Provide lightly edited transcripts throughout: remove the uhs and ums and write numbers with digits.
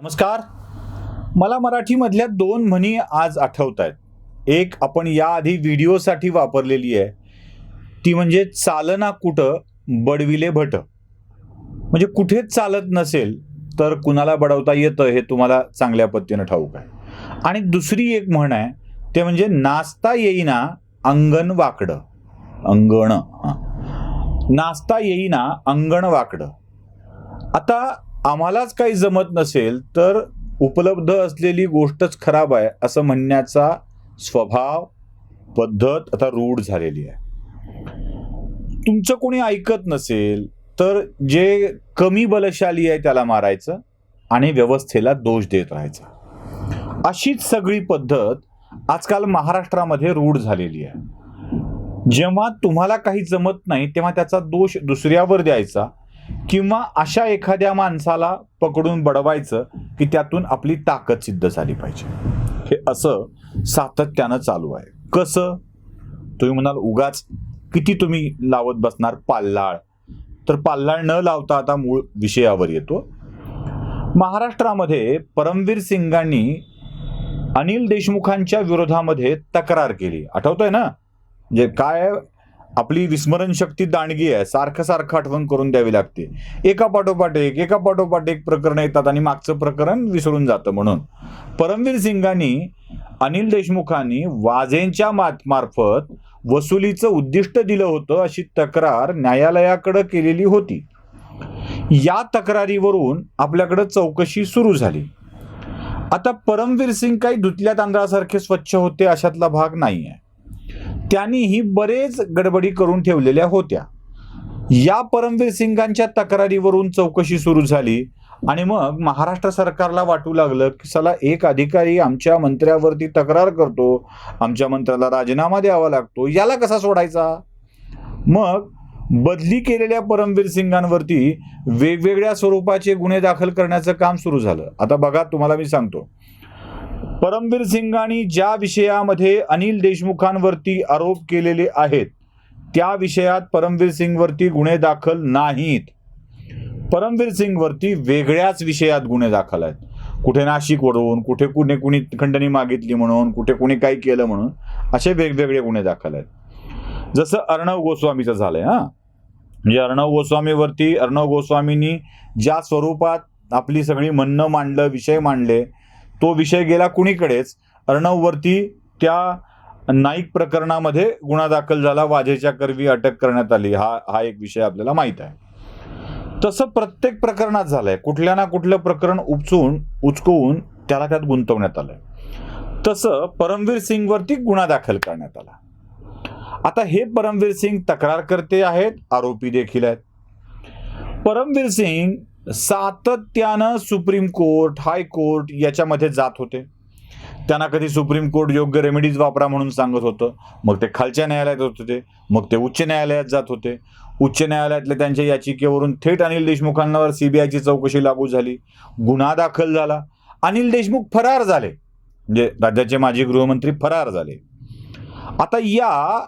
नमस्कार. मला मराठीमधल्या दोन म्हणी आज आठवत आहेत. एक आपण याआधी व्हिडिओसाठी वापरलेली आहे, ती म्हणजे चालना कुठं बडविले भट. म्हणजे कुठेच चालत नसेल तर कुणाला बडवता येतं हे तुम्हाला चांगल्या पद्धतीनं ठाऊक आहे. आणि दुसरी एक म्हण आहे, ते म्हणजे नाचता येईना अंगण वाकडं. अंगण नाचता येईना अंगण वाकडं. आता आम्हालाच काही जमत नसेल तर उपलब्ध असलेली गोष्टच खराब आहे असं म्हणण्याचा स्वभाव पद्धत आता रूढ झालेली आहे. तुमचं कोणी ऐकत नसेल तर जे कमी बलशाली आहे त्याला मारायचं आणि व्यवस्थेला दोष देत राहायचा. अशीच सगळी पद्धत आजकाल महाराष्ट्रामध्ये रूढ झालेली आहे. जेव्हा तुम्हाला काही जमत नाही तेव्हा त्याचा दोष दुसऱ्यावर द्यायचा किंवा अशा एखाद्या माणसाला पकडून बडवायचं की त्यातून आपली ताकद सिद्ध झाली पाहिजे. हे असं सातत्यानं चालू आहे. कसं? तुम्ही म्हणाल उगाच किती तुम्ही लावत बसणार पाल्लाळ. तर पाल्लाळ न लावता आता मूळ विषयावर येतो. महाराष्ट्रामध्ये परमवीर सिंगांनी अनिल देशमुखांच्या विरोधामध्ये तक्रार केली. आठवतंय ना? म्हणजे काय, आपली विस्मरण शक्ती दांडगी आहे. सारखं सारखं आठवण करून द्यावी लागते. एका पाठोपाठ एक प्रकरण येतात आणि मागचं प्रकरण विसरून जातं. म्हणून परमवीर सिंगांनी अनिल देशमुखांनी वाजेंच्या मार्फत वसुलीचं उद्दिष्ट दिलं होतं अशी तक्रार न्यायालयाकडे केलेली होती. या तक्रारीवरून आपल्याकडे चौकशी सुरू झाली. आता परमवीर सिंग काही धुतल्या तांदळासारखे स्वच्छ होते अशातला भाग नाही आहे. त्यांनीही बरेच गडबडी करून ठेवलेल्या होत्या. या परमवीर सिंगांच्या तक्रारीवरून चौकशी सुरू झाली आणि मग महाराष्ट्र सरकारला वाटू लागलं की चला, एक अधिकारी आमच्या मंत्र्यावरती तक्रार करतो, आमच्या मंत्र्याला राजीनामा द्यावा लागतो, याला कसा सोडायचा? मग बदली केलेल्या परमवीर सिंगांवरती वेगवेगळ्या स्वरूपाचे गुन्हे दाखल करण्याचं काम सुरू झालं. आता बघा, तुम्हाला मी सांगतो, परमवीर सिंगांनी ज्या विषयामध्ये अनिल देशमुखांवरती आरोप केलेले आहेत त्या विषयात परमवीर सिंगवरती गुन्हे दाखल नाहीत. परमवीर सिंगवरती वेगळ्याच विषयात गुन्हे दाखल आहेत. कुठे नाशिकवरून, कुठे कुणी खंडणी मागितली म्हणून, कुठे कुणी काही केलं म्हणून, असे वेगवेगळे गुन्हे दाखल आहेत. जसं अर्णव गोस्वामीचं झालंय. म्हणजे अर्णव गोस्वामींनी ज्या स्वरूपात आपली सगळी म्हणणं मांडलं, विषय मांडले, तो विषय गेला कुणीकडेच. अर्णववरती त्या नाईक प्रकरणामध्ये गुन्हा दाखल झाला, वाजेच्या करवी अटक करण्यात आली. हा एक विषय आपल्याला माहीत आहे. तसं प्रत्येक प्रकरणात झालंय. कुठल्या ना कुठलं प्रकरण उचकवून त्याला त्यात गुंतवण्यात आलंय. तसं परमवीर सिंगवरती गुन्हा दाखल करण्यात आला. आता हे परमवीर सिंग तक्रारकर्ते आहेत, आरोपी देखील आहेत. परमवीर सिंग सातत्यानं सुप्रीम कोर्ट, हायकोर्ट याच्यामध्ये जात होते. त्यांना कधी सुप्रीम कोर्ट योग्य रेमेडीज वापरा म्हणून सांगत होतं, मग ते खालच्या न्यायालयात होत होते, मग ते उच्च न्यायालयात जात होते. उच्च न्यायालयातल्या त्यांच्या याचिकेवरून थेट अनिल देशमुखांवर सीबीआयची चौकशी लागू झाली, गुन्हा दाखल झाला, अनिल देशमुख फरार झाले. म्हणजे राज्याचे माजी गृहमंत्री फरार झाले. आता या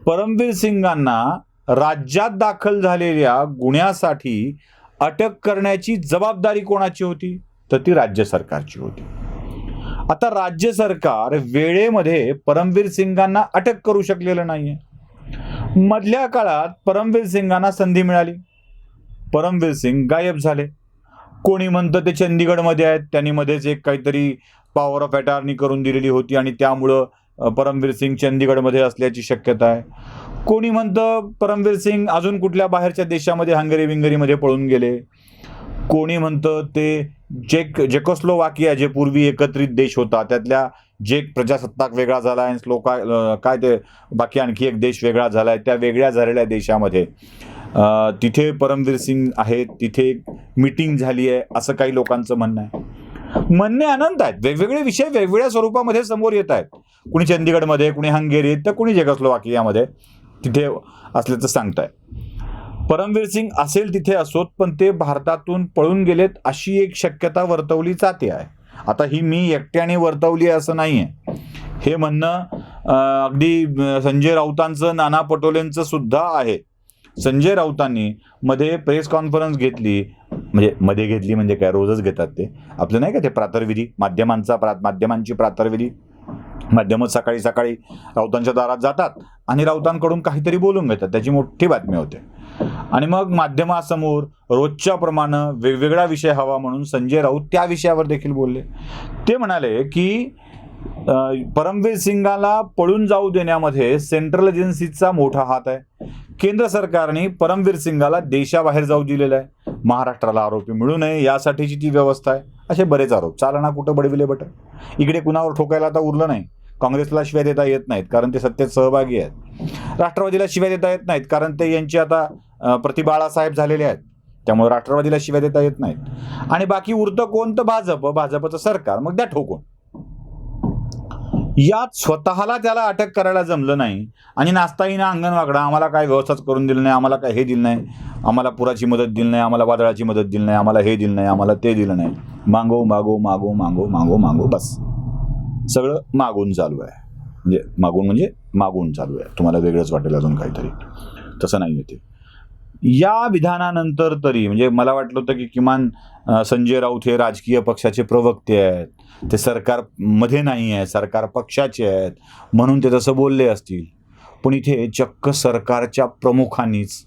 परमवीर सिंगांना राज्यात दाखल झालेल्या गुन्ह्यासाठी अटक करण्याची जबाबदारी कोणाची होती? तर ती राज्य सरकारची होती. आता राज्य सरकार वेळेमध्ये परमवीर सिंगांना अटक करू शकलेलं नाहीये. मधल्या काळात परमवीर सिंगांना संधी मिळाली, परमवीर सिंग गायब झाले. कोणी म्हणतं ते चंदीगडमध्ये आहेत, त्यांनी मध्येच एक काहीतरी पॉवर ऑफ अटॉर्नी करून दिलेली होती आणि त्यामुळं परमवीर सिंग चंदीगडमध्ये असल्याची शक्यता आहे. कोणी म्हणतं परमवीर सिंग अजून कुठल्या बाहेरच्या देशामध्ये हंगेरी पळून गेले. कोणी म्हणतं ते जेकोस्लोवाकिया, जे पूर्वी एकत्रित देश होता, त्यातल्या जेक प्रजासत्ताक वेगळा झाला आहे, काय ते बाकी आणखी एक देश वेगळा झाला आहे, त्या वेगळ्या झालेल्या देशामध्ये तिथे परमवीर सिंग आहेत, तिथे मीटिंग झाली आहे, असं काही लोकांचं म्हणणं आहे. म्हणणे अनंत आहेत. वेगवेगळे विषय वेगवेगळ्या स्वरूपामध्ये समोर येत आहेत. कुणी चंदीगडमध्ये, कुणी हंगेरीत, तर कुणी जेकोस्लोवाकियामध्ये तिथे असल्याचं सांगताय. परमवीर सिंग असेल तिथे असोत, पण ते भारतातून पळून गेलेत अशी एक शक्यता वर्तवली जाते आहे. आता ही मी एकट्याने वर्तवली आहे असं नाही आहे. हे म्हणणं अगदी संजय राऊतांचं, नाना पटोलेंचं सुद्धा आहे. संजय राऊतांनी मध्ये प्रेस कॉन्फरन्स घेतली म्हणजे मध्ये घेतली म्हणजे काय, रोजच घेतात ते आपलं नाही का ते प्रातर्विधी, माध्यमांची प्रातर्विधी. माध्यमच सकाळी सकाळी राऊतांच्या दारात जातात आणि राऊतांकडून काहीतरी बोलून घेतात, त्याची मोठी बातमी होते. आणि मग माध्यमासमोर रोजच्या प्रमाणे वेगवेगळा विषय हवा म्हणून संजय राऊत त्या विषयावर देखील बोलले. ते म्हणाले की परमवीर सिंगाला पळून जाऊ देण्यामध्ये सेंट्रल एजन्सीचा मोठा हात आहे. केंद्र सरकारने परमवीर सिंगाला देशाबाहेर जाऊ दिलेलं आहे. महाराष्ट्राला आरोपी मिळू नये यासाठीची ती व्यवस्था आहे. असे बरेच आरोप. चालना कुठं बडविले बट. इकडे कुणावर ठोकायला आता उरलं नाही. काँग्रेसला शिव्या देता येत नाहीत कारण ते सत्तेत सहभागी आहेत. राष्ट्रवादीला शिव्या देता येत नाहीत कारण ते यांची आता प्रतिबाळासाहेब झालेले आहेत. त्यामुळे राष्ट्रवादीला शिव्या देता येत नाहीत. आणि बाकी उरतं कोणतं? भाजपचं सरकार. मग द्या ठोकून. यात स्वतःला त्याला अटक करायला जमलं नाही आणि नाचता येईना अंगण वाकडा, आम्हाला काय व्यवस्थाच करून दिलं नाही, आम्हाला काय हे दिलं नाही, आम्हाला पुराची मदत दिली नाही, आम्हाला वादळाची मदत दिली नाही, आम्हाला हे दिलं नाही, आम्हाला ते दिलं नाही. मागो मागो मागो मागो मागो मागो बस. सगळं मागून चालू आहे. म्हणजे मागून चालू आहे. तुम्हाला वेगळंच वाटेल अजून काहीतरी. तसं नाही आहे ते. या विधानानंतर तरी म्हणजे मला वाटलं होतं की किमान संजय राऊत हे राजकीय पक्षाचे प्रवक्ते आहेत, ते सरकारमध्ये नाही आहे, सरकार पक्षाचे आहेत म्हणून ते तसं बोलले असतील. पण इथे चक्क सरकारच्या प्रमुखांनीच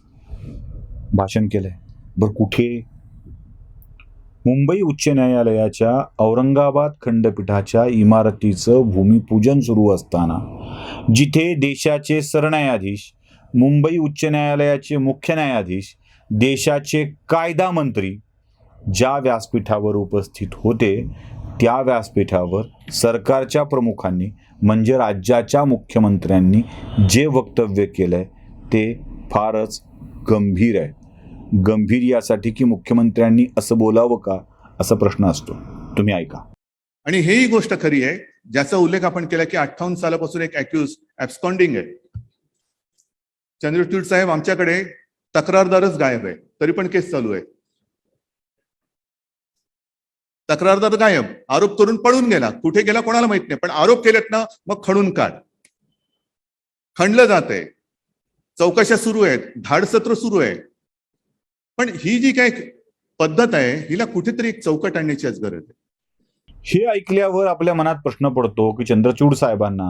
भाषण केलंय. बरं कुठे? मुंबई उच्च न्यायालयाच्या औरंगाबाद खंडपीठाच्या इमारतीचं भूमिपूजन सुरू असताना जिथे देशाचे सरन्यायाधीश, मुंबई उच्च न्यायालयाचे मुख्य न्यायाधीश, देशाचे कायदा मंत्री ज्या व्यासपीठावर उपस्थित होते त्या व्यासपीठावर सरकारच्या प्रमुखांनी म्हणजे राज्याच्या मुख्यमंत्र्यांनी जे वक्तव्य केलंय ते फारच गंभीर आहे. गंभीर यासाठी की मुख्यमंत्र्यांनी असं बोलावं का असा प्रश्न असतो. तुम्ही ऐका. आणि हेही गोष्ट खरी आहे ज्याचा उल्लेख आपण केला की 58 सालापासून एक अॅक्युज ॲब्स्कॉन्डिंग आहे. चंद्रचूड साहेब आमच्याकडे तक्रारदारच गायब आहे, तरी पण केस चालू आहे. तक्रारदार गायब, आरोप करून पळून गेला. कुठे गेला कोणाला माहित नाही, पण आरोप केलेत ना मग खणून काढ. खणलं जात आहे, चौकशा सुरू आहेत, धाडसत्र सुरू आहे. पण ही जी काय पद्धत आहे हिला कुठेतरी एक चौकट आणण्याचीच गरज आहे. हे ऐकल्यावर आपल्या मनात प्रश्न पडतो की चंद्रचूड साहेबांना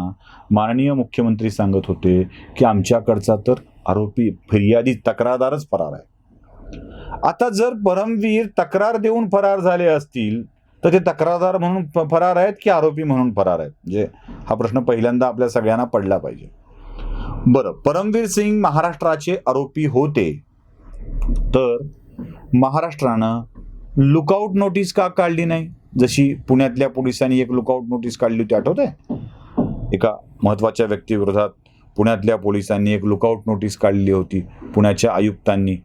माननीय मुख्यमंत्री सांगत होते की आमच्याकडचा तर आरोपी फिर्यादी तक्रारदारच फरार आहे. आता जर परमवीर तक्रार देऊन फरार झाले असतील तर ते तक्रारदार म्हणून फरार आहेत की आरोपी म्हणून फरार आहेत? म्हणजे हा प्रश्न पहिल्यांदा आपल्या सगळ्यांना पडला पाहिजे. बरं, परमवीर सिंग महाराष्ट्राचे आरोपी होते तर महाराष्ट्रानं लुकआउट नोटीस का काढली नाही? जशी पुण्यातल्या पोलिसांनी एक लुकआउट नोटीस काढली होती, आठवतंय? एका महत्वाच्या व्यक्तीविरोधात पुण्यातल्या पोलिसांनी एक लुकआउट नोटीस काढली होती. पुण्याच्या आयुक्तांनी,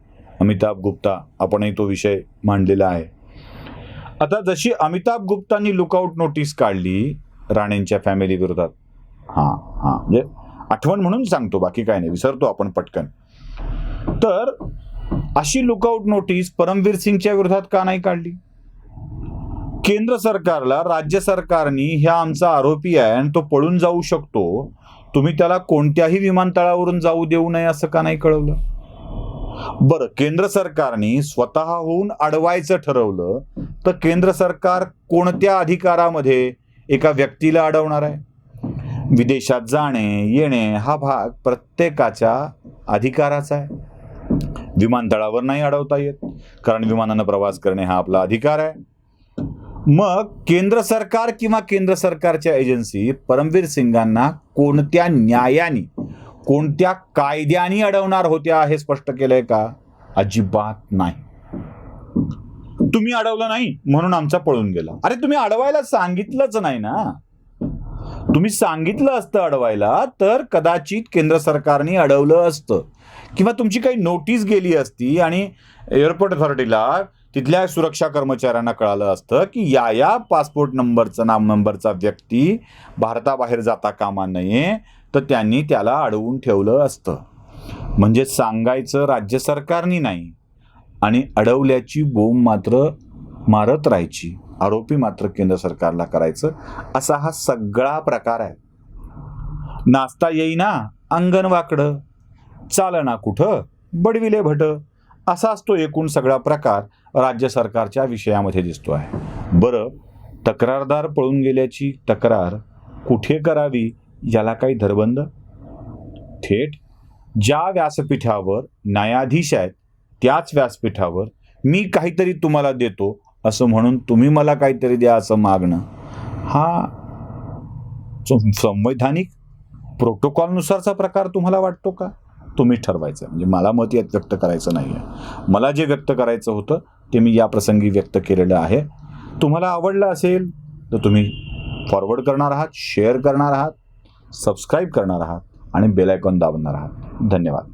अमिताभ गुप्ता, आपणही तो विषय मांडलेला आहे. आता जशी अमिताभ गुप्तांनी लुकआउट नोटीस काढली राणेंच्या फॅमिली विरोधात, म्हणजे आठवण म्हणून सांगतो, बाकी काय नाही, विसरतो आपण पटकन. तर अशी लुकआउट नोटीस परमवीर सिंगच्या विरोधात का नाही काढली? केंद्र सरकारला राज्य सरकारने ह्या आमचा आरोपी आहे आणि तो पळून जाऊ शकतो, तुम्ही त्याला कोणत्याही विमानतळावरून जाऊ देऊ नये असं का नाही कळवलं? बरं, केंद्र सरकारने स्वतःहून अडवायचं ठरवलं तर केंद्र सरकार कोणत्या अधिकारामध्ये एका व्यक्तीला अडवणार आहे? विदेशात जाणे येणे हा भाग प्रत्येकाच्या अधिकाराचा आहे. विमानतळावर नाही अडवता येत कारण विमानानं प्रवास करणे हा आपला अधिकार आहे. मग केंद्र सरकार किंवा केंद्र सरकारच्या एजन्सी परमवीर सिंगांना कोणत्या न्यायाने, कोणत्या कायद्याने अडवणार होत्या हे स्पष्ट केलंय का? अजिबात नाही. तुम्ही अडवलं नाही म्हणून आमचा पळून गेला. अरे तुम्ही अडवायला सांगितलंच नाही ना. तुम्ही सांगितलं असतं अडवायला तर कदाचित केंद्र सरकारने अडवलं असतं किंवा तुमची काही नोटीस गेली असती आणि एअरपोर्ट अथॉरिटीला तिथल्या सुरक्षा कर्मचाऱ्यांना कळालं असतं की या पासपोर्ट नंबरचा व्यक्ती भारताबाहेर जाता कामा नये, तर त्यांनी त्याला अडवून ठेवलं असतं. म्हणजे सांगायचं राज्य सरकारनी नाही आणि अडवल्याची बोंब मात्र मारत राहायची, आरोपी मात्र केंद्र सरकारला करायचं, असा हा सगळा प्रकार आहे. नाचता येईना अंगण वाकडं, चालना कुठं बडविले भट, असाच तो एकूण सगळा प्रकार राज्य सरकारच्या विषयामध्ये दिसतो आहे. बरं, तक्रारदार पळून गेल्याची तक्रार कुठे करावी याला काही धरबंद? थेट ज्या व्यासपीठावर न्यायाधीश आहेत त्याच व्यासपीठावर मी काहीतरी तुम्हाला देतो असं म्हणून तुम्ही मला काहीतरी द्या असं मागणं, हा संवैधानिक प्रोटोकॉलनुसारचा प्रकार तुम्हाला वाटतो का? तुम्ही ठरवायचं. म्हणजे मला मत यात व्यक्त करायचं नाही आहे. मला जे व्यक्त करायचं होतं ते मी या प्रसंगी व्यक्त केलेलं आहे. तुम्हाला आवडलं असेल तर तुम्ही फॉरवर्ड करणार आहात, शेअर करणार आहात, सबस्क्राईब करणार आहात आणि बेल आयकॉन दाबणार आहात. धन्यवाद.